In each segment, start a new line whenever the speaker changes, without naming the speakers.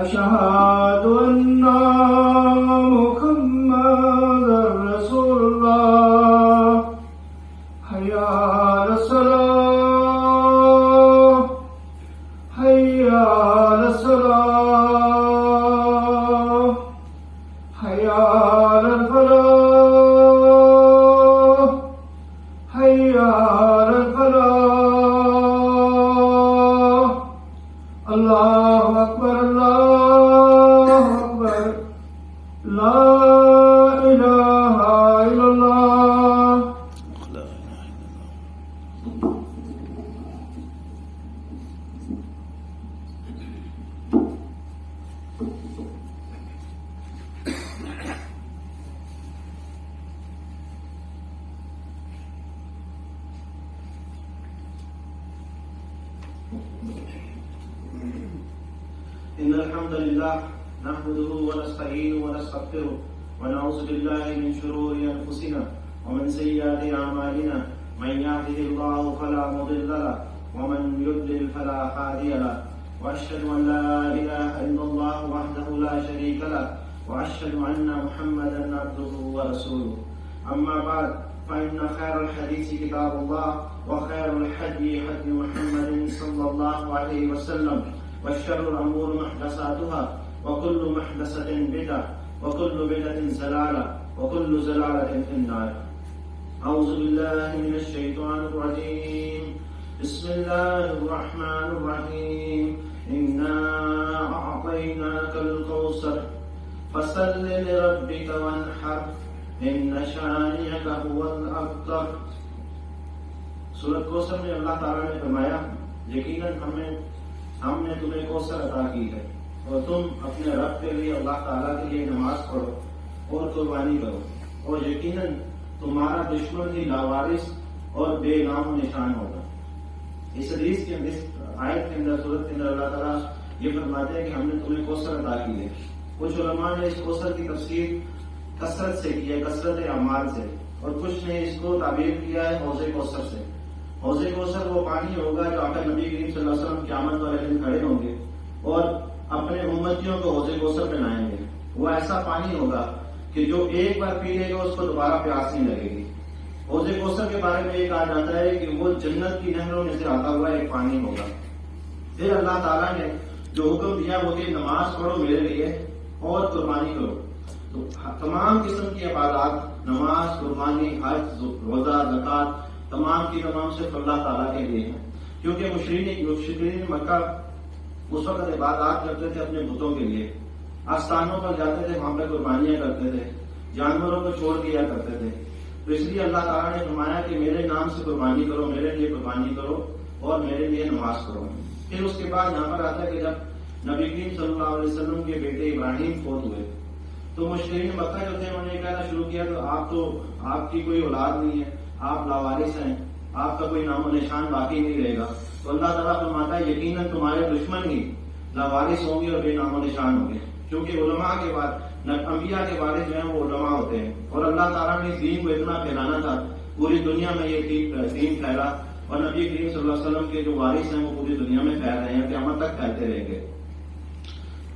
أشهد أن محمدا رسول الله حي على الصلاة حي على الصلاة حي على الفلاح حي على الفلاح الله أكبر الله أكبر لا إله إلا الله.
إن الحمد لله نحمده ونستعينه ونستغفره ونعوذ بالله من شرور أنفسنا ومن سيئات أعمالنا من يهده الله فلا مضل له ومن يضلل فلا هادي له وأشهد أن لا إله إلا الله وحده لا شريك له وأشهد أن محمدا عبده ورسوله. أما بعد فإن خير الحديث كتاب الله وخير الهدي هدي محمد صلى الله عليه وسلم وشر الأمور محدثاتها وكل محدثة بدعة وكل بدعة ضلالة وكل ضلالة في النار. أعوذ بالله من الشيطان الرجيم. بسم الله الرحمن الرحيم. إنا أعطيناك الكوثر فصل لربك وانحر إن شانئك هو الأبتر. سورۃ کوثر میں اللہ تعالیٰ نے فرمایا یقیناً ہم نے تمہیں کوثر عطا کی ہے اور تم اپنے رب کے لیے اللہ تعالیٰ کے لیے نماز پڑھو اور قربانی کرو اور یقیناً تمہارا دشمن ہی لاوارث اور بے نام و نشان ہوگا. اس حدیث کے اندر آیت کے اندر سورت کے اندر اللہ تعالیٰ یہ فرماتے ہیں کہ ہم نے تمہیں کوثر عطا کی ہے. کچھ علماء نے اس کوثر کی تفسیر کثرت سے کی ہے، کثرت اعمال سے، اور کچھ نے اس کو تعبیر کیا ہے حوض کوثر سے. حوض کوثر وہ پانی ہوگا جو آقا نبی کریم صلی اللہ علیہ وسلم قیامت والے دن کھڑے ہوں گے اور اپنے امتیوں کو حوض کوثر پہنائیں گے. وہ ایسا پانی ہوگا کہ جو ایک بار پی لے گا اس کو دوبارہ پیاس نہیں لگے گی. حوض کوثر کے بارے میں یہ کہا جاتا ہے کہ وہ جنت کی نہروں میں سے آتا ہوا ایک پانی ہوگا. پھر اللہ تعالیٰ نے جو حکم دیا وہ کہ نماز پڑھو میرے لیے اور قربانی کرو. تو تمام قسم کی عبادات، نماز، قربانی، حج، روزہ، زکوٰۃ، تمام کی تمام صرف اللہ تعالیٰ کے لیے ہیں. کیونکہ مشرکین مکہ اس وقت عبادات کرتے تھے اپنے بتوں کے لیے، آستانوں پر جاتے تھے، وہاں پہ قربانیاں کرتے تھے، جانوروں کو چھوڑ دیا کرتے تھے. تو اس لیے اللہ تعالیٰ نے فرمایا کہ میرے نام سے قربانی کرو، میرے لیے قربانی کرو اور میرے لیے نماز کرو. پھر اس کے بعد یہاں پر آتا ہے کہ جب نبی کریم صلی اللہ علیہ وسلم کے بیٹے ابراہیم فوت ہوئے تو مشرکین مکہ جو تھے انہوں نے کہنا شروع کیا تو آپ کی کوئی اولاد نہیں ہے، آپ لاوارث ہیں، آپ کا کوئی نام و نشان باقی نہیں رہے گا. تو اللہ تعالیٰ فرماتا ہے یقیناً تمہارے دشمن ہی لاوارث ہوں گے اور بے نام و نشان ہوں گے. کیونکہ علماء کے بعد انبیاء کے وارث جو ہیں وہ علماء ہوتے ہیں اور اللہ تعالیٰ نے اس دین کو اتنا پھیلانا تھا، پوری دنیا میں یہ دین پھیلا اور نبی کریم صلی اللہ علیہ وسلم کے جو وارث ہیں وہ پوری دنیا میں پھیل رہے ہیں، قیامت تک پھیلتے رہیں گے.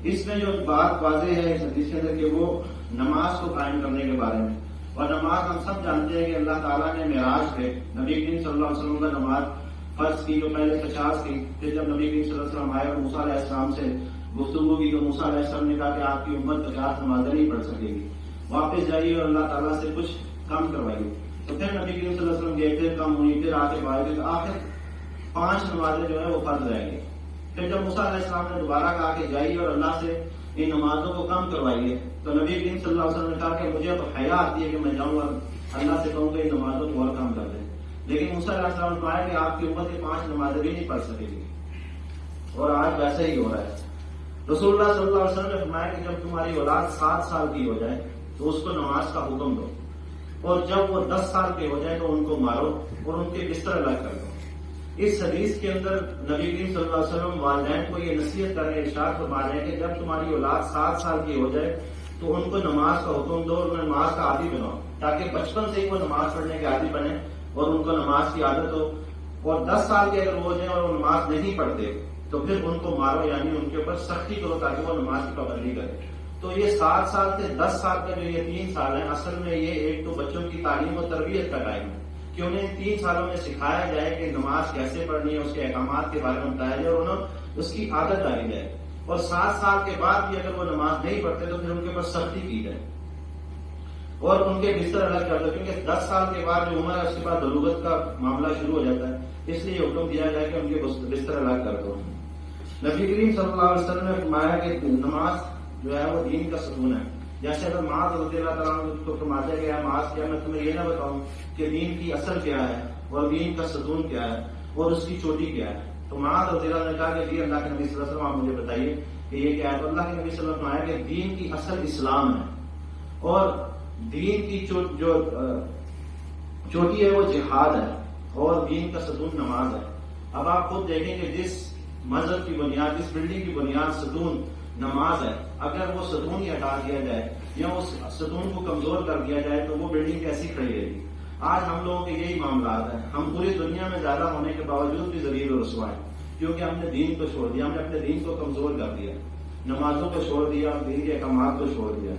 اس میں جو بات واضح ہے اس حدیث کے اندر کہ وہ نماز کو قائم کرنے کے بارے میں. اور نماز ہم سب جانتے ہیں کہ اللہ تعالیٰ نے معراج پہ نبی کریم صلی اللہ علیہ وسلم کا نماز فرض کی جو پہلے 50 کی. پھر جب نبی کریم صلی اللہ علیہ وسلم آئے اور موسیٰ علیہ السلام سے گفتگو کی تو موسیٰ علیہ السلام نے کہا کہ آپ کی امت 50 نمازیں نہیں پڑھ سکے گی، واپس جائیے اور اللہ تعالیٰ سے کچھ کم کروائیے. تو پھر نبی کریم صلی اللہ علیہ وسلم گئے، پھر کم ہوئی، پھر آگے بڑھے گئے تو آخر 5 نمازیں جو ہے وہ فرض رہ گئی. پھر جب موسیٰ علیہ السلام نے دوبارہ کہا کہ جائیے اور اللہ سے ان نمازوں کو کم کروائیے تو نبی کریم صلی اللہ علیہ وسلم نے کہا کہ مجھے تو حیا آتی ہے کہ میں جاؤں اور اللہ سے کہوں کہ ان نمازوں کو اور کم کر دیں. لیکن موسیٰ علیہ السلام نے کہا کہ آپ کی امت یہ 5 نمازیں بھی نہیں پڑھ سکے گی اور آج ویسا ہی ہو رہا ہے. رسول اللہ صلی اللہ علیہ وسلم نے فرمایا کہ جب تمہاری اولاد 7 سال کی ہو جائے تو اس کو نماز کا حکم دو اور جب وہ 10 سال کے ہو جائے تو ان کو مارو اور ان کے بستر الگ کر دو. اس حدیث کے اندر نبی کریم صلی اللہ علیہ وسلم والدین کو یہ نصیحت کر رہے ہیں، ارشاد فرما رہے ہیں کہ جب تمہاری اولاد 7 سال کی ہو جائے تو ان کو نماز کا حکم دو اور انہیں نماز کا عادی بناؤ تاکہ بچپن سے ہی وہ نماز پڑھنے کے عادی بنے اور ان کو نماز کی عادت ہو. اور 10 سال کے اگر ہو جائیں اور وہ نماز نہیں پڑھتے تو پھر ان کو مارو، یعنی ان کے اوپر سختی کرو تاکہ وہ نماز کی پابندی کرے. تو یہ 7 سال سے 10 سال کا جو یہ 3 سال ہیں، اصل میں یہ ایک تو بچوں کی تعلیم و تربیت کا ٹائم ہے کہ انہیں 3 سالوں میں سکھایا جائے کہ نماز کیسے پڑھنی ہے، اس کے احکامات کے بارے میں بتایا جائے اور انہیں اس کی عادت ڈالی جائے. اور 7 سال کے بعد بھی اگر وہ نماز نہیں پڑھتے تو پھر ان کے اوپر سختی کی جائے اور ان کے بستر الگ کر دو، کیونکہ 10 سال کے بعد جو عمر ہے اس کے بعد بلوغت کا معاملہ شروع ہو جاتا ہے. اس لیے حکم دیا جائے کہ ان کے بستر الگ کر دو. نبی کریم صلی اللہ علیہ وسلم نے فرمایا کہ نماز جو ہے وہ دین کا ستون ہے. جیسے اگر معاذ رضی اللہ تعالیٰ عنہ کو فرمایا گیا ہے معاذ کیا میں تمہیں یہ نہ بتاؤں کہ دین کی اصل کیا ہے اور دین کا ستون کیا ہے اور اس کی چوٹی کیا ہے. تو معاذ رضی اللہ نے کہا کہ جی اللہ کے نبی صلی اللہ علیہ وسلم آپ مجھے بتائیے کہ یہ کیا ہے. تو اللہ کے نبی صلی اللہ علیہ وسلم نے فرمایا کہ دین کی اصل اسلام ہے اور دین کی جو چوٹی ہے وہ جہاد ہے اور دین کا ستون نماز ہے. اب آپ خود دیکھیں کہ جس مذہب کی بنیاد، جس بلڈنگ کی بنیاد ستون نماز ہے، اگر وہ ستون ہی ہٹا دیا جائے یا اس ستون کو کمزور کر دیا جائے تو وہ بلڈنگ کیسی کھڑی رہے گی. آج ہم لوگوں کے یہی معاملات ہیں. ہم پوری دنیا میں زیادہ ہونے کے باوجود بھی ذلیل و رسوا ہیں کیونکہ ہم نے دین کو چھوڑ دیا، ہم نے اپنے دین کو کمزور کر دیا، نمازوں کو چھوڑ دیا، دین کے احکامات کو چھوڑ دیا.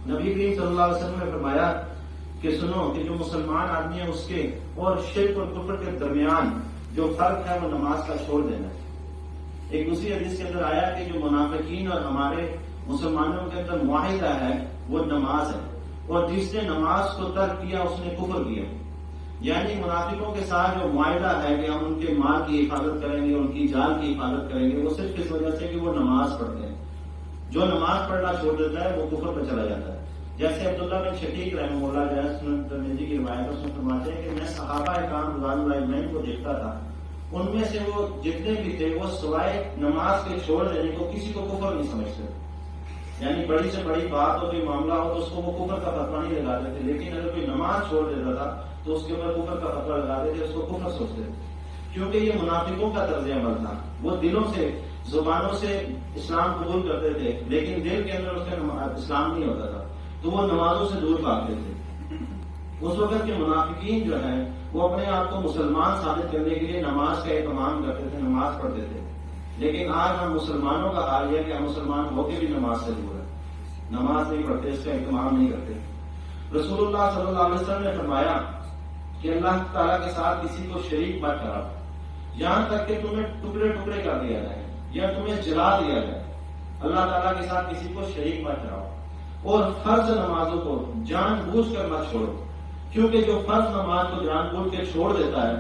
نبی کریم صلی اللہ علیہ وسلم نے فرمایا کہ سنو کہ جو مسلمان آدمی ہے اس کے اور شرک اور کفر کے درمیان جو فرق ہے وہ نماز کا چھوڑ دینا ہے. ایک دوسری حدیث کے اندر آیا کہ جو منافقین اور ہمارے مسلمانوں کے اندر معاہدہ ہے وہ نماز ہے اور جس نے نماز کو ترک کیا اس نے کفر کیا. یعنی منافقوں کے ساتھ جو معاہدہ ہے کہ ہم ان کے مال کی حفاظت کریں گے، ان کی جان کی حفاظت کریں گے، وہ صرف اس وجہ سے کہ وہ نماز پڑھتے ہیں. جو نماز پڑھنا چھوڑ دیتا ہے وہ کفر پہ چلا جاتا ہے. جیسے عبداللہ بن شقیق رحمہ اللہ جو ہے سنن ترمذی کی روایت اس میں فرماتے ہیں کہ میں صحابہ کرام رضوان اللہ اجمعین کو دیکھتا تھا، ان میں سے وہ جتنے بھی تھے وہ سوائے نماز کے چھوڑ دینے کو کسی کو کفر نہیں سمجھتے. یعنی بڑی سے بڑی بات ہو، کوئی معاملہ ہو تو اس کو وہ کفر کا فتویٰ نہیں لگاتے تھے، لیکن اگر کوئی نماز چھوڑ دیتا تھا تو اس کے اوپر کفر کا فتویٰ لگاتے تھے، اس کو کفر سوچتے تھے. کیونکہ یہ منافقوں کا طرز عمل تھا. وہ دلوں سے زبانوں سے اسلام قبول کرتے تھے لیکن دل کے اندر اس کا اسلام نہیں ہوتا تھا، تو وہ نمازوں سے دور بھاگتے تھے. اس وقت کے منافقین جو ہیں وہ اپنے آپ کو مسلمان ثابت کرنے کے لیے نماز کا اہتمام کرتے تھے، نماز پڑھتے تھے. لیکن آج ہم مسلمانوں کا حال یہ ہے کہ ہم مسلمان ہو کے بھی نماز سے دور ہیں، نماز نہیں پڑھتے، اس کا اہتمام نہیں کرتے. رسول اللہ صلی اللہ علیہ وسلم نے فرمایا کہ اللہ تعالیٰ کے ساتھ کسی کو شریک مت کراؤ یہاں تک کہ تمہیں ٹکڑے ٹکڑے کر دیا جائے یا تمہیں جلا دیا جائے. اللہ تعالیٰ کے ساتھ کسی کو شریک مت کراؤ اور فرض نمازوں کو جان بوجھ کر مت چھوڑو، کیونکہ جو فرض نماز کو جان بوجھ کے چھوڑ دیتا ہے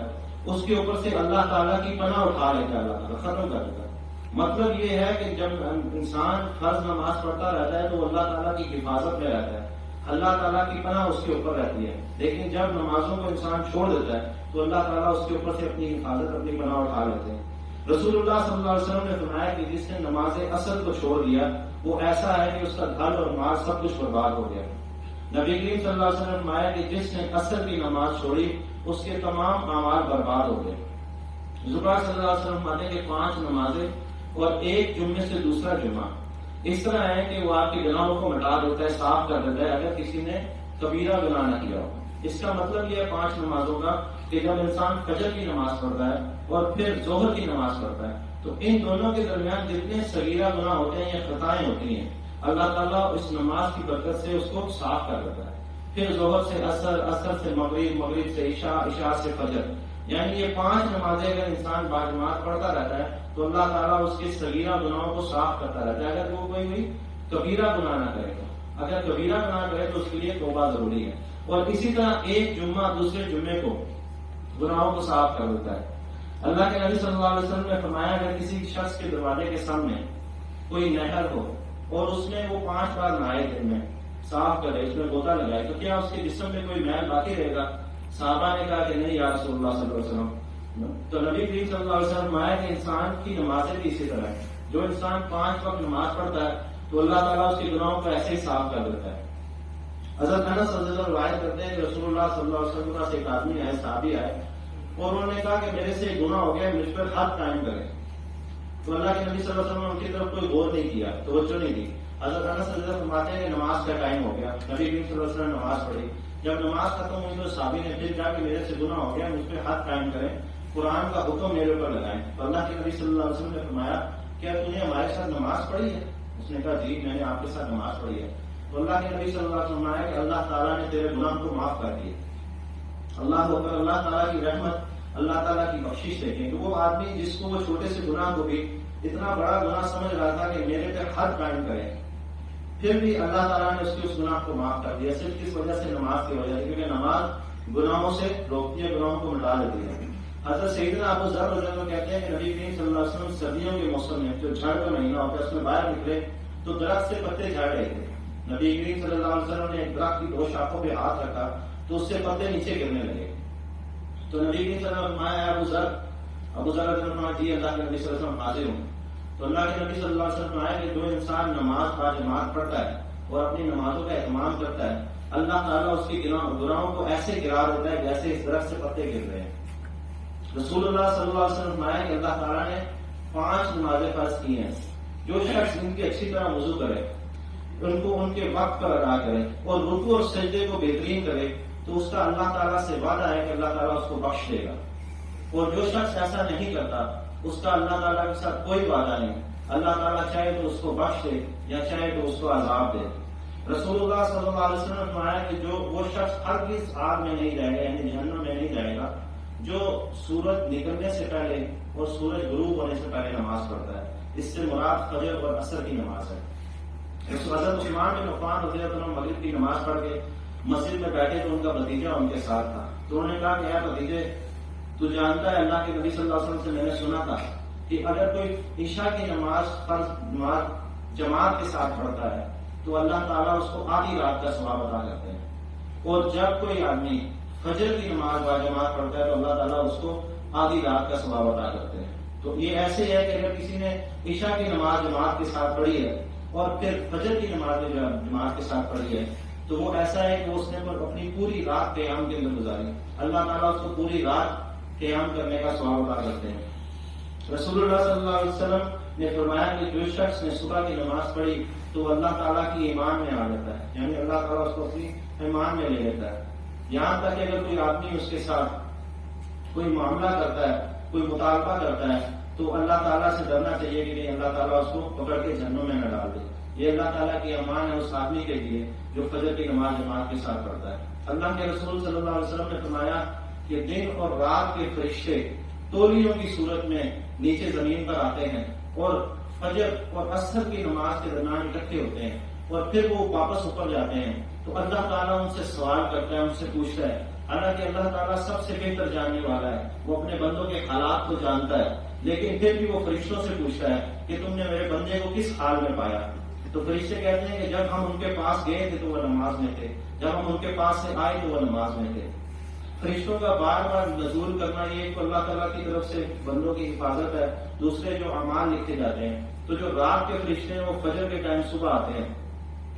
اس کے اوپر سے اللہ تعالیٰ کی پناہ اٹھا لیتا ہے، اللہ تعالیٰ ختم کر دیتا ہے. مطلب یہ ہے کہ جب انسان فرض نماز پڑھتا رہتا ہے تو اللہ تعالیٰ کی حفاظت میں رہتا ہے، اللہ تعالیٰ کی پناہ اس کے اوپر رہتی ہے. لیکن جب نمازوں کو انسان چھوڑ دیتا ہے تو اللہ تعالیٰ اس کے اوپر سے اپنی حفاظت، اپنی پناہ اٹھا لیتے ہیں. رسول اللہ صلی اللہ علیہ وسلم نے فرمایا کہ جس نے نماز اصل کو چھوڑ دیا وہ ایسا ہے کہ اس کا گھر اور مال سب کچھ برباد ہو گیا. نبی کریم صلی اللہ علیہ وسلم نے فرمایا کہ جس نے اصل کی نماز چھوڑی اس کے تمام اعمال برباد ہو گئے. زبیر صلی اللہ علیہ وسلم فرماتے ہیں کہ 5 نمازیں اور ایک جمعے سے دوسرا جمعہ اس طرح ہے کہ وہ آپ کے گناہوں کو مٹا دیتا ہے، صاف کر دیتا ہے اگر کسی نے کبیرہ گناہ نہ کیا ہو. اس کا مطلب یہ ہے 5 نمازوں کا کہ جب انسان فجر کی نماز پڑھتا ہے اور پھر ظہر کی نماز پڑھتا ہے تو ان دونوں کے درمیان جتنے صغیرہ گناہ ہوتے ہیں یا خطائیں ہوتی ہیں اللہ تعالیٰ اس نماز کی برکت سے اس کو صاف کر دیتا ہے. پھر ظہر سے عصر، عصر سے مغرب، مغرب سے عشاء، عشاء سے فجر، یعنی یہ 5 نمازیں اگر انسان باجماعت پڑھتا رہتا ہے تو اللہ تعالیٰ اس کے صغیرہ گناہوں کو صاف کرتا رہتا ہے. اگر وہ کوئی بھی کبیرہ گناہ نہ کرے گا، اگر کبیرہ گناہ کرے تو اس کے لیے توبہ ضروری ہے. اور اسی طرح ایک جمعہ دوسرے جمعے کو گناہوں کو صاف کر دیتا ہے. اللہ کے نبی صلی اللہ علیہ وسلم نے فرمایا اگر کسی شخص کے دروازے کے سامنے کوئی نہر ہو اور اس نے وہ 5 بار نہائے دن میں صاف کرے، اس میں غوطہ لگائے، تو کیا اس کے جسم میں کوئی میل باقی رہے گا؟ صحابہ نے کہا کہ نہیں یا رسول اللہ صلی اللہ علیہ وسلم. تو نبی کریم صلی اللہ علیہ وسلم فرمایا کہ انسان کی نمازیں بھی اسی طرح ہے. جو انسان 5 وقت نماز پڑھتا ہے تو اللہ تعالیٰ اس کے گناہوں کو ایسے ہی صاف کر دیتا ہے. حضرت انس رضی اللہ عنہ روایت کرتے ہیں کہ رسول اللہ صلی اللہ علیہ وسلم کے پاس ایک آدمی آئے، صحابی آئے، اور انہوں نے کہا کہ میرے سے گناہ ہو گیا، مجھ پر حد قائم کریں. تو اللہ کے نبی صلی اللہ علیہ وسلم نے ان کی طرف کوئی غور نہیں کیا، توجہ نہیں دی. حضرت انس رضی اللہ عنہ فرماتے ہیں کہ نماز کا ٹائم ہو گیا، نبی کریم صلی اللہ علیہ وسلم نے نماز پڑھی. جب نماز ختم ہوئی تو صحابی نے پھر کہا کہ میرے سے گناہ ہو گیا، مجھ پہ حد قائم کریں. قرآن کا حکم میرے اوپر لگائیں. تو اللہ کے نبی صلی اللہ علیہ وسلم نے فرمایا کیا تو نے ہمارے ساتھ نماز پڑھی ہے؟ اس نے کہا جی میں نے آپ کے ساتھ نماز پڑھی ہے. تو اللہ کے نبی صلی اللہ علیہ وسلم نے فرمایا کہ اللہ تعالیٰ نے تیرے گناہ کو معاف کر دیا. اللہ اکبر. اللہ تعالیٰ کی رحمت، اللہ تعالیٰ کی بخشش دیکھیں کہ وہ آدمی جس کو وہ چھوٹے سے گناہ کو بھی اتنا بڑا گناہ سمجھ رہا تھا کہ میرے پہ حد قائم کرے، پھر بھی اللہ تعالیٰ نے اس کے اس گناہ کو معاف کر دیا صرف کس وجہ سے؟ نماز کی وجہ سے. کیونکہ نماز گناہوں سے روکتی ہے، گناہوں کو مٹا دیتی ہے. حضرت سیدنا ابو ذر رضی اللہ عنہ کہتے ہیں کہ نبی کریم صلی اللہ علیہ وسلم سردیوں کے موسم میں جو جھڑ کا مہینہ ہوتا ہے اس میں باہر نکلے تو درخت سے پتے جھڑ رہے تھے. نبی کریم صلی اللہ علیہ وسلم نے ایک درخت کی 2 شاخوں پہ ہاتھ رکھا تو اس سے پتے نیچے گرنے لگے. تو نبی کریم صلی اللہ علیہ وسلم فرمایا ابو ذر رضی اللہ عنہ جی اللہ کے نبی صلی اللہ علیہ وسلم حاضر ہوں. تو اللہ کے نبی صلی اللہ علیہ وسلم فرمایا کہ جو انسان نماز با جماعت پڑھتا ہے اور اپنی نمازوں کا اہتمام کرتا ہے اللہ تعالیٰ اس کے گناہوں کو ایسے گرا دیتا ہے جیسے اس درخت سے پتے گر رہے ہیں. رسول اللہ صلی اللہ علیہ وسلم فرمایا کہ اللہ تعالیٰ نے 5 نمازیں فرض کی ہیں. جو شخص ان کی اچھی طرح وضو کرے، ان کو ان کے وقت پر ادا کرے اور رکوع اور سجدے کو بہترین کرے تو اس کا اللہ تعالیٰ سے وعدہ ہے کہ اللہ تعالیٰ اس کو بخش دے گا. اور جو شخص ایسا نہیں کرتا اس کا اللہ تعالیٰ کے ساتھ کوئی وعدہ نہیں. اللہ تعالیٰ چاہے تو اس کو بخش دے یا چاہے تو اس کو عذاب دے. رسول اللہ صلی اللہ علیہ وسلم نے فرمایا کہ جو وہ شخص ہرگز آگ میں نہیں جائے گا یعنی جہنم میں نہیں جائے گا جو سورج نکلنے سے پہلے اور سورج غروب ہونے سے پہلے نماز پڑھتا ہے. اس سے مراد فجر اور عصر کی نماز ہے. حضرت عثمان بن عفان رضی اللہ عنہ مغرب کی نماز پڑھ کے مسجد میں بیٹھے تو ان کا بھتیجا ان کے ساتھ تھا. تو انہوں نے کہا کہ اے بھتیجے تو جانتا ہے اللہ کے نبی صلی اللہ علیہ وسلم سے میں نے سنا تھا کہ اگر کوئی عشاء کی نماز جماعت کے ساتھ پڑھتا ہے تو اللہ تعالیٰ اس کو آدھی رات کا ثواب عطا کرتے ہیں، اور جب کوئی آدمی فجر کی نماز با جماعت پڑھتا ہے تو اللہ تعالیٰ اس کو آدھی رات کا ثواب عطا کرتے ہیں. تو یہ ایسے ہے کہ اگر کسی نے عشاء کی نماز جماعت کے ساتھ پڑھی ہے اور پھر فجر کی نماز جماعت کے ساتھ پڑھی ہے تو وہ ایسا ہے کہ اس نے اپنی پوری رات قیام کے اندر گزاری، اللہ تعالیٰ اس کو پوری رات قیام کرنے کا ثواب عطا کرتے ہیں. رسول اللہ صلی اللہ علیہ وسلم نے فرمایا کہ جو شخص نے صبح کی نماز پڑھی تو اللہ تعالیٰ کی ایمان میں آ جاتا ہے، یعنی اللہ تعالیٰ اس کو اپنی ایمان میں لے لیتا ہے. یہاں تک کہ اگر کوئی آدمی اس کے ساتھ کوئی معاملہ کرتا ہے، کوئی مطالبہ کرتا ہے تو اللہ تعالیٰ سے ڈرنا چاہیے کہ نہیں اللہ تعالیٰ اس کو پکڑ کے جہنم میں نہ ڈال دے. یہ اللہ تعالیٰ کی امان ہے اس آدمی کے لیے جو فجر کی نماز جماعت کے ساتھ پڑھتا ہے. اللہ کے رسول صلی اللہ علیہ وسلم نے فرمایا کہ دن اور رات کے فرشتے تولیوں کی صورت میں نیچے زمین پر آتے ہیں اور فجر اور عصر کی نماز کے درمیان اکٹھے ہوتے ہیں اور پھر وہ واپس اوپر جاتے ہیں. تو اللہ تعالیٰ ان سے سوال کرتا ہے، ان سے پوچھتا ہے. حالانکہ اللہ تعالیٰ سب سے بہتر جاننے والا ہے، وہ اپنے بندوں کے حالات کو جانتا ہے، لیکن پھر بھی وہ فرشتوں سے پوچھتا ہے کہ تم نے میرے بندے کو کس حال میں پایا. تو فرشتے کہتے ہیں کہ جب ہم ان کے پاس گئے تھے تو وہ نماز میں تھے، جب ہم ان کے پاس سے آئے تو وہ نماز میں تھے. فرشتوں کا بار بار نزول کرنا یہ ایک اللہ تعالیٰ کی طرف سے بندوں کی حفاظت ہے. دوسرے جو اعمال لکھے جاتے ہیں تو جو رات کے فرشتے ہیں وہ فجر کے ٹائم صبح آتے ہیں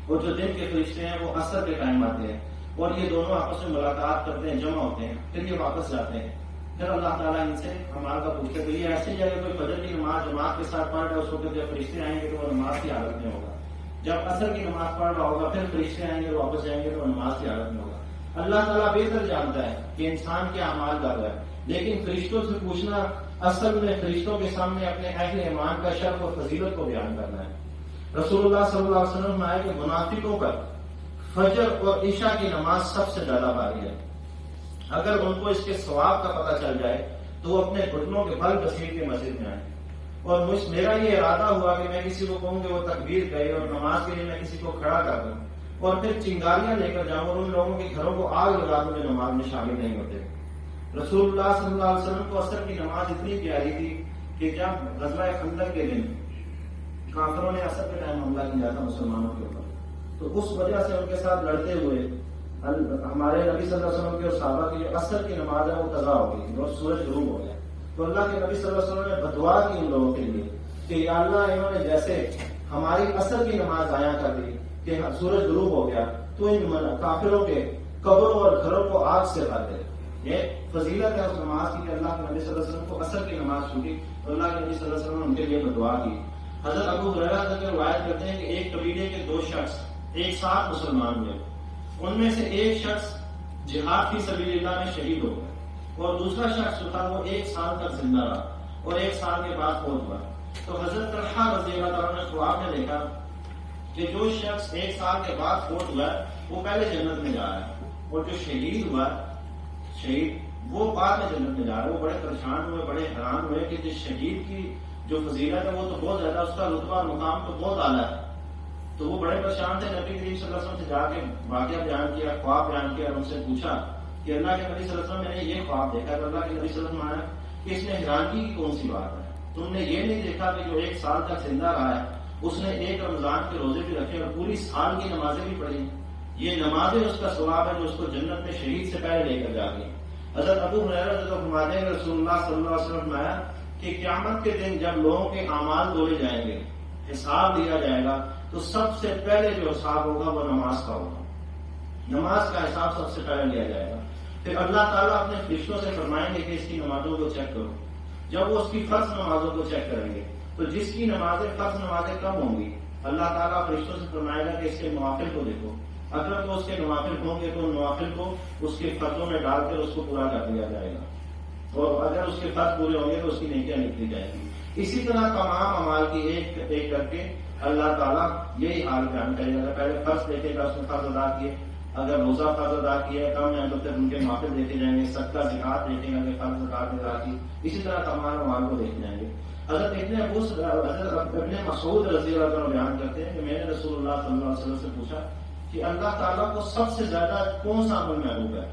اور جو دن کے فرشتے ہیں وہ عصر کے ٹائم آتے ہیں اور یہ دونوں آپس میں ملاقات کرتے ہیں، جمع ہوتے ہیں، پھر یہ واپس جاتے ہیں. پھر اللہ تعالیٰ ان سے ہمارا کا پوچھتے تو یہ ایسی جگہ کوئی فجر کی نماز جماعت کے ساتھ پڑھ رہا ہے اس وقت جب فرشتے آئیں گے تو وہ نماز کی حالت میں ہوگا، جب عصر کی نماز پڑھ رہا ہوگا پھر فرشتے آئیں گے واپس جائیں گے تو وہ نماز کی حالت میں ہوگا. اللہ تعالیٰ بہتر جانتا ہے کہ انسان کیا اعمال کر رہا ہے، لیکن فرشتوں سے پوچھنا اصل میں فرشتوں کے سامنے اپنے اہل ایمان کا شرف اور فضیلت کو بیان کرنا ہے. رسول اللہ صلی اللہ علیہ وسلم نے کہ منافقوں پر فجر اور عشاء کی نماز سب سے زیادہ بھاری ہے. اگر ان کو اس کے ثواب کا پتہ چل جائے تو وہ اپنے گھٹنوں کے بل بسیٹ کے مسجد میں آئیں. اور میرا یہ ارادہ ہوا کہ میں کسی کو کہوں کہ وہ تکبیر کرے اور نماز کے لیے میں کسی کو کھڑا کر دوں اور پھر چنگاریاں لے کر جاؤں اور ان لوگوں کے گھروں کو آگ لگا دوں جو نماز میں شامل نہیں ہوتے. رسول اللہ صلی اللہ علیہ وسلم کو عصر کی نماز اتنی پیاری تھی کہ جب غزوہ خندق کے دن کافروں نے عصر کے ٹائم حملہ کیا تھا مسلمانوں کے اوپر تو اس وجہ سے ان کے ساتھ لڑتے ہوئے ہمارے نبی صلی اللہ علیہ وسلم کے اور صحابہ کی جو عصر کی نماز ہے وہ قضا ہو گئی اور سورج غروب ہو گیا. تو اللہ کے نبی صلی اللہ علیہ وسلم نے بدعا کی ان لوگوں کے لیے کہ یا اللہ انہوں نے جیسے ہماری عصر کی نماز ضائع کر دی کہ سورج غروب ہو گیا تو ان کافروں کے قبروں اور گھروں کو آگ سے بھر دے. یہ فضیلت ہے اس نماز کی کہ اللہ کے نبی صلی اللہ علیہ وسلم کو عصر کی نماز چھوٹی تو اللہ کے نبی صلی اللہ علیہ وسلم نے ان کے لیے بدعا کی. حضرت ابو ہریرہ سے روایت کرتے ہیں کہ ایک قبیلے کے 2 شخص ایک ساتھ مسلمان ہوئے، ان میں سے ایک شخص جہاد فی سبیل اللہ میں شہید ہو گیا اور دوسرا شخص جو تھا وہ 1 سال تک زندہ رہا اور 1 سال کے بعد فوت ہوا. تو حضرت طلحہ رضی اللہ تعالیٰ نے خواب میں دیکھا کہ جو شخص 1 سال کے بعد فوت ہوا ہے وہ پہلے جنت میں جا رہا ہے، اور جو شہید ہوا شہید وہ بعد میں جنت میں جا رہا ہے. وہ بڑے پریشان ہوئے، بڑے حیران ہوئے کہ جس شہید کی جو فضیلت ہے وہ تو بہت زیادہ، اس کا رتبہ اور مقام تو بہت اعلیٰ ہے. تو وہ بڑے پریشان تھے. نبی کریم صلی اللہ علیہ وسلم سے جا کے واقعہ بیان کیا، خواب بیان کیا، اور ان سے پوچھا کہ اللہ کے نبی صلی اللہ علیہ وسلم میں نے یہ خواب دیکھا. تو اللہ کے نبی صلی اللہ علیہ وسلم آیا کہ اس میں حیرانگی کی کون سی بات ہے؟ تم نے یہ نہیں دیکھا کہ جو 1 سال تک زندہ رہا ہے اس نے 1 رمضان کے روزے بھی رکھے اور پوری سال کی نمازیں بھی پڑھی. یہ نمازیں اس کا ثواب ہے جو اس کو جنت میں شہید سے پہلے لے کر جا گئی. حضرت ابو ہریرہ رضی اللہ عنہ نے رسول اللہ صلی اللہ علیہ وسلم فرمایا کہ قیامت کے دن جب لوگوں کے اعمال تولے جائیں گے، حساب دیا جائے گا، تو سب سے پہلے جو حساب ہوگا وہ نماز کا ہوگا. نماز کا حساب سب سے پہلے لیا جائے گا. پھر اللہ تعالیٰ اپنے فرشتوں سے فرمائیں گے کہ اس کی نمازوں کو چیک کرو. جب وہ اس کی فرض نمازوں کو چیک کریں گے تو جس کی فرض نمازیں کم ہوں گی، اللہ تعالیٰ فرشتوں سے فرمائے گا کہ اس کے نوافل کو دیکھو. اگر تو اس کے نوافل ہوں گے تو نوافل کو اس کے فرضوں میں ڈال کر اس کو پورا کر دیا جائے گا، اور اگر اس کے فرض پورے ہوں گے تو اس کی نیکیاں نکلی جائیں گی. اسی طرح تمام اعمال کی ایک ایک کر کے اللہ تعالیٰ یہی حال بیان کرے گا. پہلے فرض دیکھے گا، اس نے فرض ادا کیے، اگر روزہ فرض ادا کیا ہے کم ہے تو پھر ان کے نوافل دیکھے جائیں گے. صدقہ زکات دیکھیں گے کہ فرض زکات ادا کی. اسی طرح تمام اعمال کو دیکھے جائیں گے. حضرت ابن مسعود رضی اللہ عنہ بیان کرتے ہیں کہ میں نے رسول اللہ صلی اللہ علیہ وسلم سے پوچھا کہ اللہ تعالیٰ کو سب سے زیادہ کون سا عمل محبوب ہے؟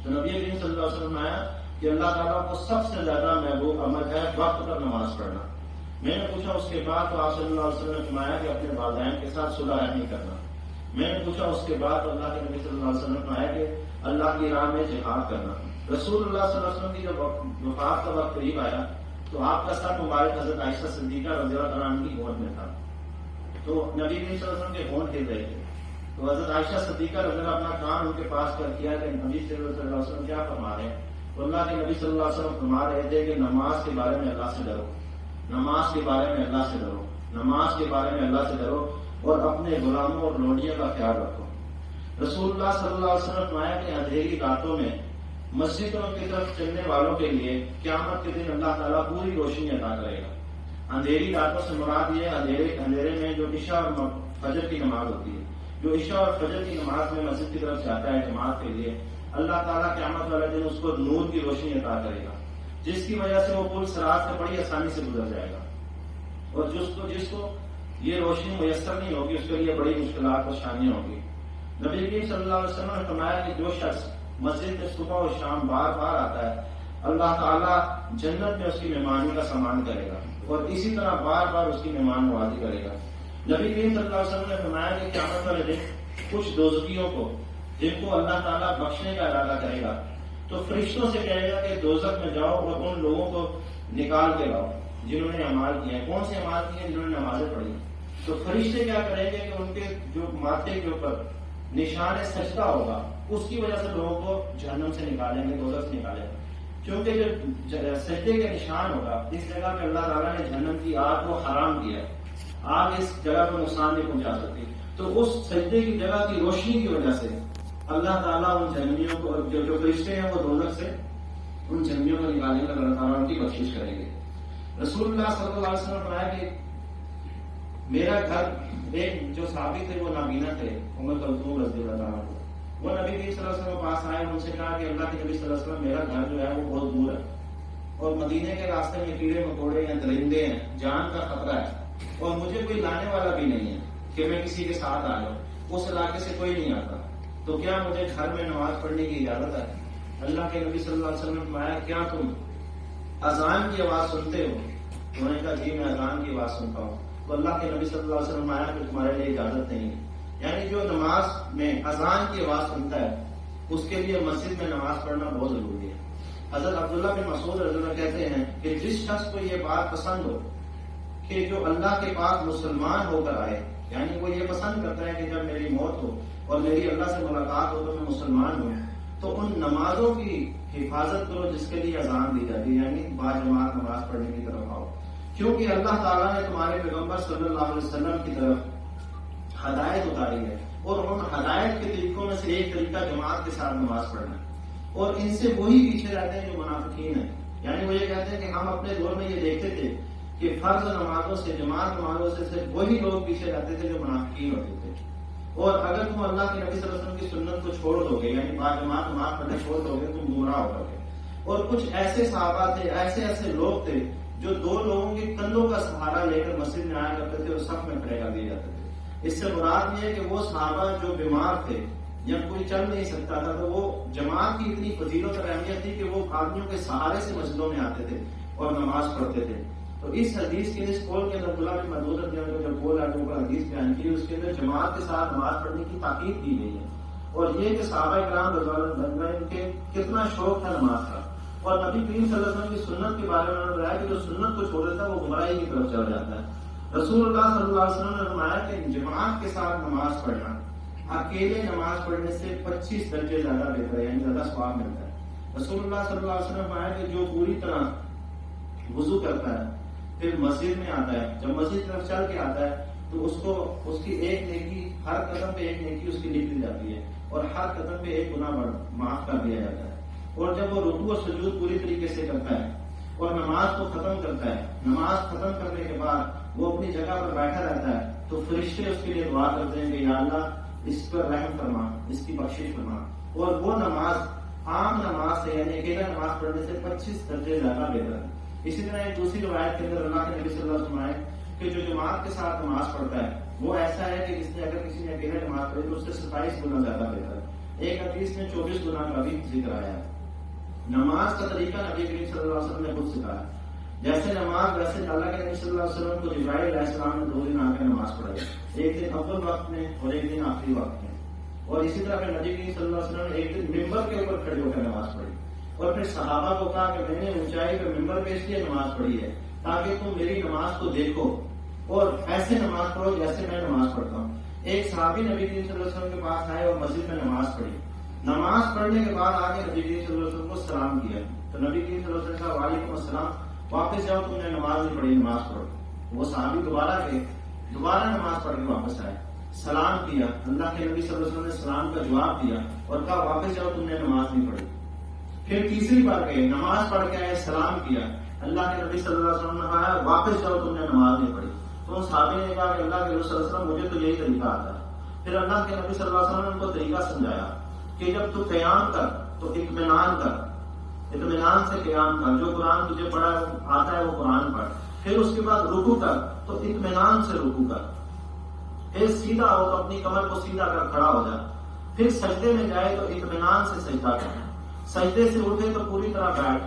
تو نبی کریم صلی اللہ علیہ وسلم آیا کہ اللہ تعالیٰ کو سب سے زیادہ محبوب عمل ہے وقت پر نماز پڑھنا. میں نے پوچھا اس کے بعد، تو آپ صلی اللہ علیہ وسلم نے فرمایا کہ اپنے والدین کے ساتھ صلح رحمی کرنا. میں نے پوچھا اس کے بعد، تو اللہ کے نبی صلی اللہ علیہ وسلم نے فرمایا کہ اللہ کی راہ میں جہاد کرنا. رسول اللہ صلی اللہ علیہ وسلم کی جب وفات کا وقت قریب آیا تو آپ کا سر مبارک حضرت عائشہ صدیقہ رضی اللہ عنہ کی گود میں تھا. تو نبی کریم صلی اللہ علیہ وسلم کے ہونٹ ہل رہے تھے. تو حضرت عائشہ صدیقہ رضی اللہ اپنا کان ان کے پاس کر کیا کہ نبی صلی اللہ علیہ وسلم کیا فرما رہے ہیں؟ تو اللہ کے نبی صلی اللہ علیہ وسلم فرما رہے تھے کہ نماز کے بارے میں اللہ سے ڈرو، نماز کے بارے میں اللہ سے ڈرو، نماز کے بارے میں اللہ سے ڈرو، اور اپنے غلاموں اور لوڈیوں کا خیال رکھو. رسول اللہ صلی اللہ علیہ وسلم فرمایا کہ اندھیری راتوں میں مسجدوں کی طرف چلنے والوں کے لیے قیامت کے دن اللہ تعالیٰ پوری روشنی عطا کرے گا. اندھیری راتوں سے مراد یہ اندھیرے میں جو عشاء اور فجر کی نماز ہوتی ہے، جو عشاء اور فجر کی نماز میں مسجد کی طرف جاتا ہے جماعت کے لیے، اللہ تعالیٰ قیامت والے دن اس کو نور کی روشنی عطا کرے گا، جس کی وجہ سے وہ پل صراط سے بڑی آسانی سے گزر جائے گا. اور جس کو یہ روشنی میسر نہیں ہوگی اس کے لیے بڑی مشکلات اور شانیاں ہوگی. نبی کریم صلی اللہ علیہ وسلم نے فرمایا کہ جو شخص مسجد میں صبح اور شام بار بار آتا ہے، اللہ تعالیٰ جنت میں اس کی مہمانی کا سامان کرے گا، اور اسی طرح بار بار اس کی مہمان نوازی کرے گا. نبی کریم صلی اللہ علیہ وسلم نے فرمایا کہ قیامت والے دن کچھ دوزخیوں کو، جن کو اللہ تعالیٰ بخشنے کا ارادہ کرے گا، تو فرشتوں سے کہے گا کہ دوزخ میں جاؤ اور ان لوگوں کو نکال کے لاؤ جنہوں نے اعمال کیے ہیں. کون سے اعمال کیے ہیں؟ جنہوں نے نمازیں پڑھی. تو فرشتے کیا کریں گے کہ ان کے جو ماتھے کے اوپر نشان سجدہ ہوگا اس کی وجہ سے لوگوں کو جہنم سے نکالیں گے، دوزخ سے نکالیں گے. کیونکہ جو سجدے کا نشان ہوگا، اس جگہ پہ اللہ تعالیٰ نے جہنم کی آگ کو حرام کیا. آگ اس جگہ کو نقصان نہیں پہنچا سکتی. تو اس سجدے کی جگہ کی روشنی کی وجہ سے اللہ تعالیٰ ان جہنمیوں کو، جو فرشتے ہیں وہ دوزخ سے ان جہنمیوں کو نکالیں گے، اللہ تعالیٰ ان کی بخشش کریں گے. رسول اللہ صلی اللہ علیہ وسلم نے فرمایا کہ میرا گھر، ایک جو صحابی تھے وہ نابینا تھے، عمر کلثوم رضی اللہ عنہ، وہ نبی کریم صلی اللہ علیہ وسلم کے پاس آئے، ان سے کہا کہ اللہ کے نبی صلی اللہ علیہ وسلم میرا گھر جو ہے وہ بہت دور ہے، اور مدینے کے راستے میں کیڑے مکوڑے ہیں، درندے ہیں، جان کا خطرہ ہے، اور مجھے کوئی لانے والا بھی نہیں ہے کہ میں کسی کے ساتھ آ جاؤں، اس علاقے سے کوئی نہیں آتا، تو کیا مجھے گھر میں نماز پڑھنے کی اجازت ہے؟ اللہ کے نبی صلی اللہ علیہ وسلم نے فرمایا کیا تم اذان کی آواز سنتے ہو؟ انہوں نے کہا جی میں اذان کی آواز سنتا ہوں. تو اللہ کے نبی صلی اللہ علیہ وسلم آیا کہ تمہارے لیے اجازت نہیں ہے. یعنی جو نماز میں اذان کی آواز سنتا ہے اس کے لیے مسجد میں نماز پڑھنا بہت ضروری ہے. حضرت عبداللہ بن مسعود رضی اللہ عنہ کہتے ہیں کہ جس شخص کو یہ بات پسند ہو کہ جو اللہ کے پاس مسلمان ہو کر آئے، یعنی وہ یہ پسند کرتا ہے کہ جب میری موت ہو اور میری اللہ سے ملاقات ہو تو میں مسلمان ہوں، تو ان نمازوں کی حفاظت کرو جس کے لیے اذان دی جاتی ہے، یعنی باجماعت نماز پڑھنے کی طرف آؤ، کیونکہ اللہ تعالیٰ نے تمہارے پیغمبر صلی اللہ علیہ وسلم کی طرف ہدایت اتاری ہے، اور ان ہدایت کے طریقوں میں سے ایک طریقہ جماعت کے ساتھ نماز پڑھنا ہے. اور ان سے وہی پیچھے رہتے ہیں جو منافقین ہیں. یعنی وہ یہ کہتے ہیں کہ ہم اپنے دور میں یہ دیکھتے تھے کہ فرض نمازوں سے، جماعت نمازوں سے صرف وہی لوگ پیچھے رہتے تھے جو منافقین ہوتے تھے. اور اگر تم اللہ کے نبی صلی اللہ علیہ وسلم کی سنت کو چھوڑ دو گے، یعنی باجماعت نماز پڑھنے چھوڑ دو گے، تم گمراہ ہو گے. اور کچھ ایسے صحابہ تھے، ایسے لوگ تھے جو دو لوگوں کے کندھوں کا سہارا لے کر مسجد میں آیا کرتے تھے اور صف میں کھڑے کر دیے جاتے تھے. اس سے مراد یہ ہے کہ وہ صحابہ جو بیمار تھے یا کوئی چل نہیں سکتا تھا، تو وہ جماعت کی اتنی فضیلت اور اہمیت تھی کہ وہ آدمیوں کے سہارے سے مسجدوں میں آتے تھے اور نماز پڑھتے تھے. تو اس حدیث کے اس قول کے اندر عبداللہ بن مسعود رضی اللہ عنہ جو قول ہے جو حدیث بیان کی، اس کے اندر جماعت کے ساتھ نماز پڑھنے کی تاکید کی گئی ہے. اور یہ کہ صحابہ کرام رضی اللہ عنہم کے کتنا شوق تھا نماز کا. اور نبی کریم صلی اللہ علیہ وسلم کی سنت کے بارے میں انہوں نے بتایا کہ جو سنت کو چھوڑ دیتا ہے وہ گمراہی کی طرف چلا جاتا ہے. رسول اللہ صلی اللہ علیہ وسلم نے فرمایا کہ جماعت کے ساتھ نماز پڑھنا اکیلے نماز پڑھنے سے 25 درجے زیادہ بہتر ہے، یعنی زیادہ ثواب ملتا ہے. رسول اللہ صلی اللہ علیہ وسلم نے فرمایا کہ جو پوری طرح وضو کرتا ہے پھر مسجد میں آتا ہے، جب مسجد کی طرف چل کے آتا ہے تو اس کو اس کی ایک نیکی، ہر قدم پہ ایک نیکی اس کی لکھ دی جاتی ہے اور ہر قدم پہ ایک گناہ معاف کر دیا جاتا ہے. اور جب وہ رکوع اور سجود پوری طریقے سے کرتا ہے اور نماز کو ختم کرتا ہے، نماز ختم کرنے کے بعد وہ اپنی جگہ پر بیٹھا رہتا ہے تو فرشتے اس کے لیے دعا کرتے ہیں کہ یا اللہ اس پر رحم فرما، اس کی بخشش فرما. اور وہ نماز عام نماز سے، یعنی اکیلا نماز پڑھنے سے 25 درجے زیادہ بہتر ہے. اسی طرح ایک دوسری روایت کے اندر اللہ کے نبی صلی اللہ علیہ وسلم آئے کہ جو جماعت کے ساتھ نماز پڑھتا ہے وہ ایسا ہے کہ جس نے اگر کسی نے اکیلا نماز پڑھی تو اس سے 27 گنا زیادہ بہتر ہے. ایک حدیث میں 24 گنا کا بھی ذکر آیا ہے. نماز کا طریقہ نبی کریم صلی اللہ علیہ وسلم نے خود سکھایا. جیسے نماز ویسے اللہ کے نبی صلی اللہ علیہ وسلم کو جبرائیل علیہ السلام نے 2 دن آ کر نماز پڑھائی، ایک دن اول وقت میں اور ایک دن آخری وقت میں. اور اسی طرح پھر نبی کریم صلی اللہ علیہ وسلم نے ایک دن ممبر کے اوپر کھڑے ہو کر نماز پڑھی اور پھر صحابہ کو کہا کہ میں نے اونچائی پہ ممبر پہ اس لیے نماز پڑھی ہے تاکہ تم میری نماز کو دیکھو اور ایسے نماز پڑھو جیسے میں نماز پڑھتا ہوں. ایک صحابی نبی کریم صلی اللہ علیہ وسلم کے پاس آئے اور مسجد میں نماز پڑھی. نماز پڑھنے کے بعد آگے نبی کریم صلی اللہ علیہ وسلم کو سلام کیا تو نبی کریم صلی اللہ علیہ وسلم کا وعلیکم السلام، واپس جاؤ، تم نے نماز نہیں پڑھی، نماز پڑھو. وہ صحابی دوبارہ نماز پڑھ کے واپس آئے، سلام کیا، اللہ کے نبی صلی اللہ علیہ وسلم نے سلام کا جواب دیا اور کہا واپس جاؤ، تم نے نماز نہیں پڑھی. پھر تیسری بار گئے، نماز پڑھ کے آئے، سلام کیا، اللہ کے نبی صلی اللہ علیہ وسلم نے کہا واپس جاؤ، تم نے نماز نہیں پڑھی. تو صحابی نے کہا کہ اللہ کے نبی صلی اللہ علیہ وسلم مجھے تو یہی طریقہ آتا ہے. پھر اللہ کے نبی صلی اللہ علیہ وسلم نے ان کو طریقہ سمجھایا کہ جب تو قیام کر تو اطمینان کر، اطمینان سے قیام کر، جو قرآن تجھے پڑھا آتا ہے وہ قرآن پڑھ. پھر اس کے بعد رکوع کر تو اطمینان سے رکوع کر. پھر سیدھا ہو تو اپنی کمر کو سیدھا کر کھڑا ہو جا. پھر سجدے میں جائے تو اطمینان سے سجدہ کر. سجدے سے اٹھے تو پوری طرح بیٹھ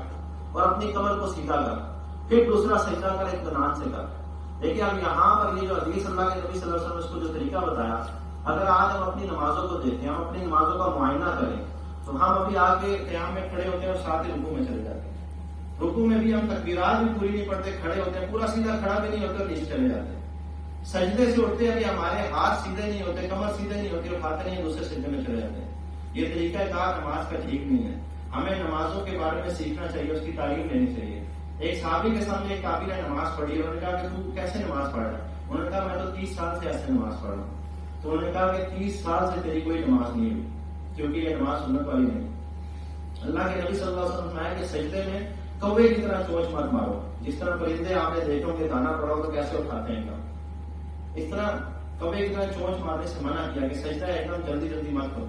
اور اپنی کمر کو سیدھا کر. پھر دوسرا سجدہ کر، اطمینان سے کر. دیکھیے اب یہاں پر یہ جو حدیث اللہ کے نبی صلی اللہ علیہ وسلم نے اس کو جو طریقہ بتایا، اگر آج ہم اپنی نمازوں کو دیکھیں، ہم اپنی نمازوں کا معائنہ کریں تو ہم ابھی آگے قیام میں کھڑے ہوتے ہیں اور ساتھ ہی رکوع میں چلے جاتے ہیں. رکوع میں بھی ہم تکبیرات بھی پوری نہیں پڑھتے، کھڑے ہوتے ہیں، پورا سیدھا کھڑا بھی نہیں ہوتے اور نیچے چلے جاتے ہیں. سجدے سے اٹھتے ابھی ہمارے ہاتھ سیدھے نہیں ہوتے، کمر سیدھے نہیں ہوتی اور کھاتے نہیں، دوسرے سجدے میں چلے جاتے ہیں. یہ طریقہ کار نماز کا ٹھیک نہیں ہے. ہمیں نمازوں کے بارے میں سیکھنا چاہیے، اس کی تعلیم لینی چاہیے. ایک صحابی کے سامنے ایک کافر نے نماز پڑھی، انہوں نے کہا کہ تو کیسے نماز پڑھ رہا ہے؟ انہوں نے کہا میں تو 30 سال سے ایسے نماز پڑھ رہا ہوں. تو انہوں نے کہا کہ 30 سال سے تیری کوئی نماز نہیں ہوئی، کیونکہ یہ نماز سنت والی نہیں. اللہ کے نبی صلی اللہ علیہ وسلم نے کہ سجدے میں کوے کی طرح چونچ مت مارو. جس طرح پرندے آپ نے دیکھو کہ دانا پڑا ہو تو کیسے اٹھاتے ہیں، اس طرح کوے کی طرح چونچ مارنے سے منع کیا کہ سجدہ ایک دم جلدی جلدی مت کرو.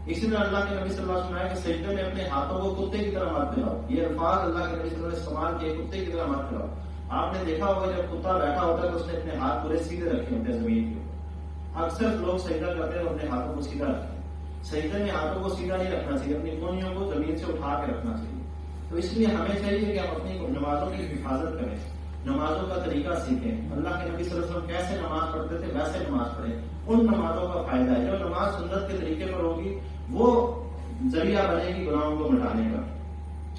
اسی طرح اللہ کے نبی صلی اللہ علیہ وسلم نے کہ سجدے میں اپنے ہاتھوں کو کتے کی طرح مت پھیلاؤ. یہ الفاظ اللہ کے نبی صلی اللہ علیہ وسلم نے استعمال کیے، کتے کی طرح مت پھیلاؤ. آپ نے دیکھا ہوگا جب کتا بیٹھا ہوتا ہے تو اس نے اپنے ہاتھ پورے سیدھے رکھے ہوتے ہیں زمین کے اوپر. اکثر لوگ سجدہ کرتے ہیں اور اپنے ہاتھوں کو سیدھا رکھتے ہیں. سجدے میں ہاتھوں کو سیدھا نہیں رکھنا چاہیے، اپنی کونیوں کو زمین سے اٹھا کے رکھنا چاہیے. تو اس لیے ہمیں چاہیے کہ ہم اپنی نمازوں کی حفاظت کریں، نمازوں کا طریقہ سیکھیں. اللہ کے نبی صلی اللہ علیہ وسلم کیسے نماز پڑھتے تھے ویسے نماز پڑھیں. ان نمازوں کا فائدہ ہے. جو نماز سنت کے طریقے پر ہوگی وہ ذریعہ بنے گی گناہوں کو مٹانے کا.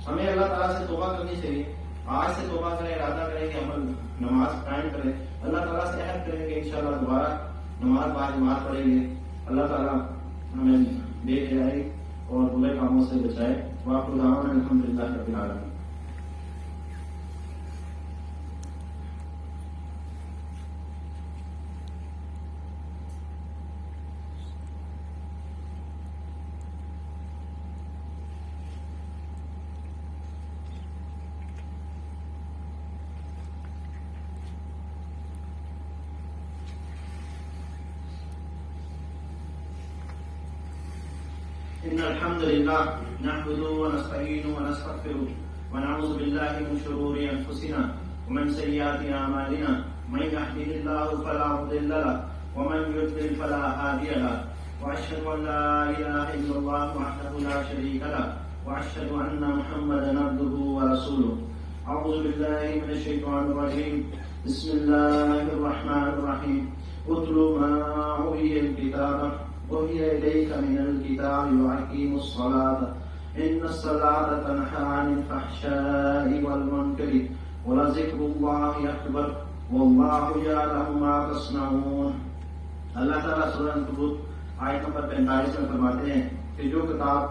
ہمیں اللہ تعالیٰ سے توبہ کرنی چاہیے. آج سے توبہ کریں، ارادہ کریں کہ ہم نماز قائم کریں. اللہ تعالیٰ سے عہد کریں کہ انشاءاللہ دوبارہ نماز باجماعت پڑھیں گے. اللہ تعالیٰ ہمیں لے کے آئے اور برے کاموں سے بچائے. وآخر دعوانا الحمدللہ رب العالمین. إن الحمد لله نحمده ونستعينه ونستغفره ونعوذ بالله من شرور أنفسنا ومن سيئات أعمالنا من يهده الله فلا مضل له ومن يضلل فلا هادي له وأشهد أن لا إله إلا الله وحده لا شريك له وأشهد أن محمدا عبده ورسوله. أعوذ بالله من الشيطان الرجيم. بسم الله الرحمن الرحيم. اتل ما أوحي الكتاب وهي إليك من الكتاب وأقيم الصلاة إن الصلاة تنهى عن الفحشاء والمنكر ولذكر الله أكبر والله يعلم ما تصنعون. اللہ تعالیٰ سورہ عنکبوت آیت نمبر 45 میں فرماتے ہیں کہ جو کتاب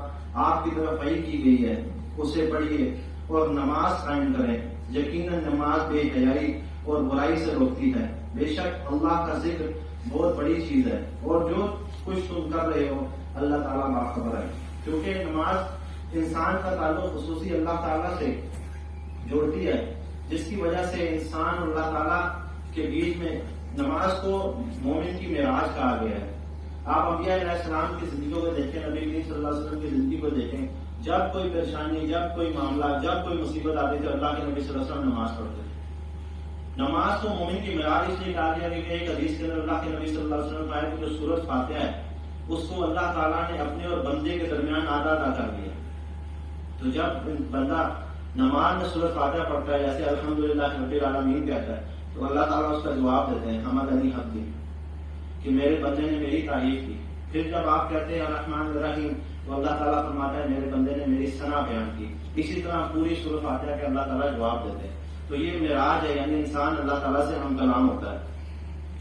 آپ کی طرف وحی کی گئی ہے اسے پڑھیے اور نماز قائم کریں. یقیناً نماز بے حیائی اور برائی سے روکتی ہے. بے شک اللہ کا ذکر بہت بڑی چیز ہے اور جو کچھ تم کر رہے ہو اللہ تعالیٰ باخبر ہے. کیونکہ نماز انسان کا تعلق خصوصی اللہ تعالیٰ سے جوڑتی ہے جس کی وجہ سے انسان اور اللہ تعالیٰ کے بیچ میں نماز کو مومن کی معراج کہا گیا ہے. آپ انبیاء علیہ السلام کی زندگیوں کو دیکھیں, نبی کریم صلی اللہ علیہ وسلم کی زندگی کو دیکھیں, جب کوئی پریشانی, جب کوئی معاملہ, جب کوئی مصیبت آتی تھی اللہ کے نبی صلی اللہ علیہ وسلم نماز پڑھتے تھے. نماز کو مومن کی معراج اس لیے کہا گیا کہ ایک حدیث کے اندر اللہ کے نبی صلی اللہ علیہ وسلم نے جو سورۃ فاتحہ ہے اس کو اللہ تعالیٰ نے اپنے اور بندے کے درمیان آدھا آدھا کر دیا. تو جب بندہ نماز میں سورۃ فاتحہ پڑھتا ہے جیسے الحمدللہ رب العالمین کہتا ہے تو اللہ تعالیٰ اس کا جواب دیتے ہیں حمد علی حمدی کہ میرے بندے نے میری تعریف کی. پھر جب آپ کہتے ہیں الرحمن الرحیم تو اللہ تعالیٰ فرماتا ہے میرے بندے نے میری ثنا بیان کی. اسی طرح پوری سورۃ فاتحہ کے اللہ تعالیٰ جواب دیتے ہیں. تو یہ معراج ہے, یعنی انسان اللہ تعالیٰ سے ہم کلام ہوتا ہے.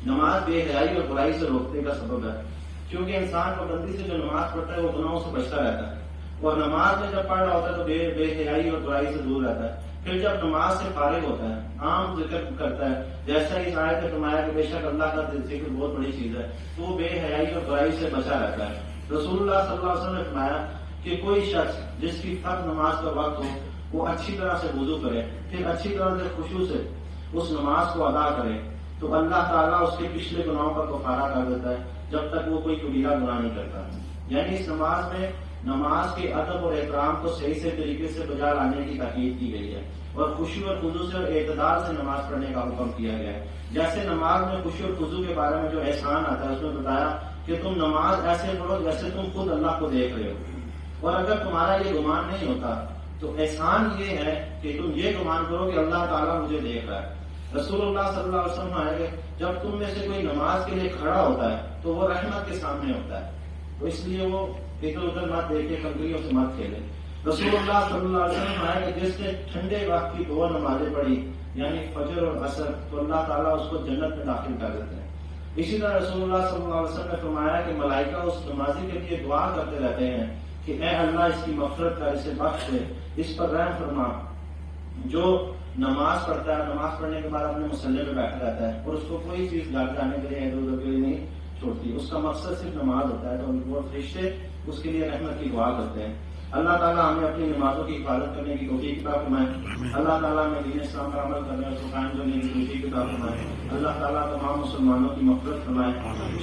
نماز بے حیائی اور برائی سے روکنے کا سبب ہے کیونکہ انسان پابندی سے جو نماز پڑھتا ہے وہ گناہوں سے بچتا رہتا ہے اور نماز میں جب پڑھ رہا ہوتا ہے تو بے حیائی اور برائی سے دور رہتا ہے. پھر جب نماز سے فارغ ہوتا ہے عام ذکر کرتا ہے جیسا اس آیت میں فرمایا کہ بے شک اللہ کا ذکر بہت بڑی چیز ہے تو وہ بے حیائی اور برائی سے بچا رہتا ہے. رسول اللہ صلی اللہ علیہ وسلم نے فرمایا کہ کوئی شخص جس کی فرض نماز کا وقت ہو وہ اچھی طرح سے وضو کرے پھر اچھی طرح سے خشوع سے اس نماز کو ادا کرے تو اللہ تعالیٰ اس کے پچھلے گناہوں کا کفارہ کر دیتا ہے جب تک وہ کوئی کبیرہ گناہ نہیں کرتا. یعنی اس نماز میں نماز کے ادب اور احترام کو صحیح سے طریقے سے بجا لانے کی تاکید کی گئی ہے اور خشوع اور خضوع سے اور اعتدال سے نماز پڑھنے کا حکم کیا گیا ہے. جیسے نماز میں خشوع اور خضوع کے بارے میں جو احسان آتا ہے اس میں بتایا کہ تم نماز ایسے پڑھو جیسے تم خود اللہ کو دیکھ رہے ہو اور اگر تمہارا یہ گمان نہیں ہوتا تو احسان یہ ہے کہ تم یہ گمان کرو کہ اللہ تعالیٰ مجھے دیکھ رہا ہے. رسول اللہ صلی اللہ علیہ وسلم آئے گے جب تم میں سے کوئی نماز کے لیے کھڑا ہوتا ہے تو وہ رحمت کے سامنے ہوتا ہے تو اس لیے وہ ادھر ادھر مت دیکھے کنکریوں سے مت کھیلے. رسول اللہ صلی اللہ علیہ وسلم آئے کہ جس نے ٹھنڈے وقت کی 2 نمازیں پڑھی یعنی فجر اور عصر تو اللہ تعالیٰ اس کو جنت میں داخل کر دیتے ہیں. اسی طرح رسول اللہ صلی اللہ علیہ وسلم نے فرمایا کہ ملائکہ اس نمازی کے لیے دعا کرتے رہتے ہیں کہ اے اللہ اس کی مغفرت کر, اسے بخش دے, اس پر رحم فرما. جو نماز پڑھتا ہے نماز پڑھنے کے بعد اپنے مصلی پہ بیٹھا رہتا ہے اور اس کو کوئی چیز گھر جانے کے لیے ادھر ادھر کے لیے نہیں چھوڑتی, اس کا مقصد صرف نماز ہوتا ہے تو وہ فرشتے اس کے لیے رحمت کی دعا کرتے ہیں. اللہ تعالیٰ ہمیں اپنی نمازوں کی حفاظت کرنے کی توفیق عطا فرمائے. اللہ تعالیٰ ہمیں دین اسلام پر عمل کرنے اور اس کو قائم کرنے کی توفیق عطا فرمائے. اللہ تعالیٰ تمام مسلمانوں کی مغفرت فرمائے,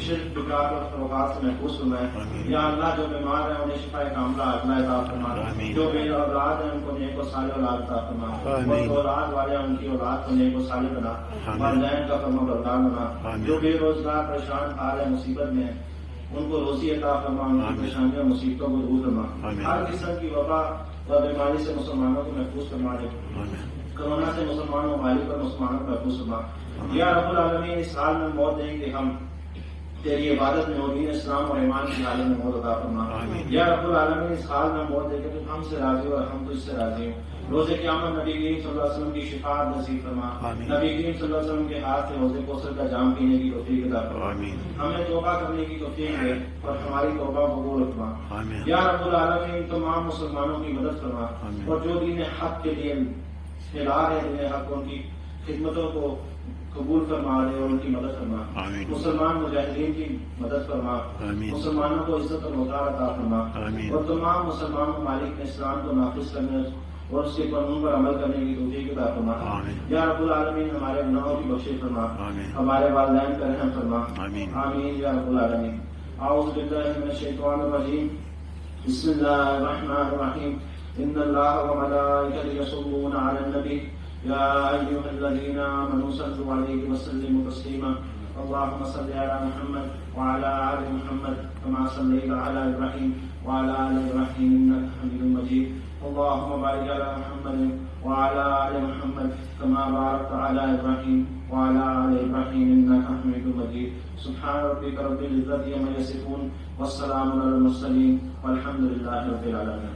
شرک بدعات اور خرافات سے محفوظ فرمائے. یا اللہ جو بیمار ہیں انہیں شفا کاملہ عاجلہ عطا فرمائے. جو بے اولاد ہیں ان کو نیک و صالح اولاد عطا فرمائے. اور اولاد والے ہیں ان کی اولاد کو نیک و صالح بنا, والدین کا فرما بردار بنا. جو بے روزگار پریشان حال ہے مصیبت میں ان کو روزی عطا فرما, ان کی پریشانیوں اور مصیبتوں کو دور فرما. ہر قسم کی وبا اور بیماری سے مسلمانوں کو محفوظ فرما دے. کورونا سے مسلمانوں ممالک اور مسلمانوں کو محفوظ فرما. یا رب العالمین اس حال میں موت دیں کہ ہم تیری عبادت میں ہو, دین اسلام اور ایمان کی حالت میں موت عطا فرما. یا رب العالمین اس حال میں موت دے کہ تم ہم سے راضی ہو اور ہم تجھ سے راضی ہوں. روز قیامت نبی کریم صلی اللہ علیہ وسلم کی شفاعت نصیب فرما. نبی کریم صلی اللہ علیہ وسلم کے ہاتھ سے حوض کوثر کا جام پینے کی توفیق عطا فرما. ہمیں توبہ کرنے کی توفیق دے اور ہماری توبہ قبول فرما. یا رب العالمین تمام مسلمانوں کی مدد فرما اور جو دین حق کے لیے پھیلا ہے دین حق ان کی خدمتوں کو قبول فرما دے اور ان کی مدد فرما. مسلمان مجاہدین کی مدد فرما. مسلمانوں کو عزت اور وقار عطا فرما اور تمام مسلمان ممالک میں اسلام کو نافذ کرنے اور اس کے قانون پر عمل کرنے کی توفیق عطا فرما. یا رب العالمین ہمارے گناہوں کی بخشش فرما, ہمارے والدین پر رحم فرما. آمین یا رب العالمین. اعوذ باللہ من الشیطان الرجیم. بسم الله الرحمن الرحيم إن الله وملائكته يصلون على النبي يا أيها الذين آمنوا صلوا عليه وسلموا تسليما اللهم صل على محمد وعلى آل محمد كما صليت على إبراهيم وعلى آل إبراهيم إنك حميد مجيد اللهم بارك على محمد وعلى آل محمد كما باركت على إبراهيم وعلى آل إبراهيم إنك حميد مجيد سبحان ربك رب العزة عما يصفون والسلام على المرسلين والحمد لله رب العالمين.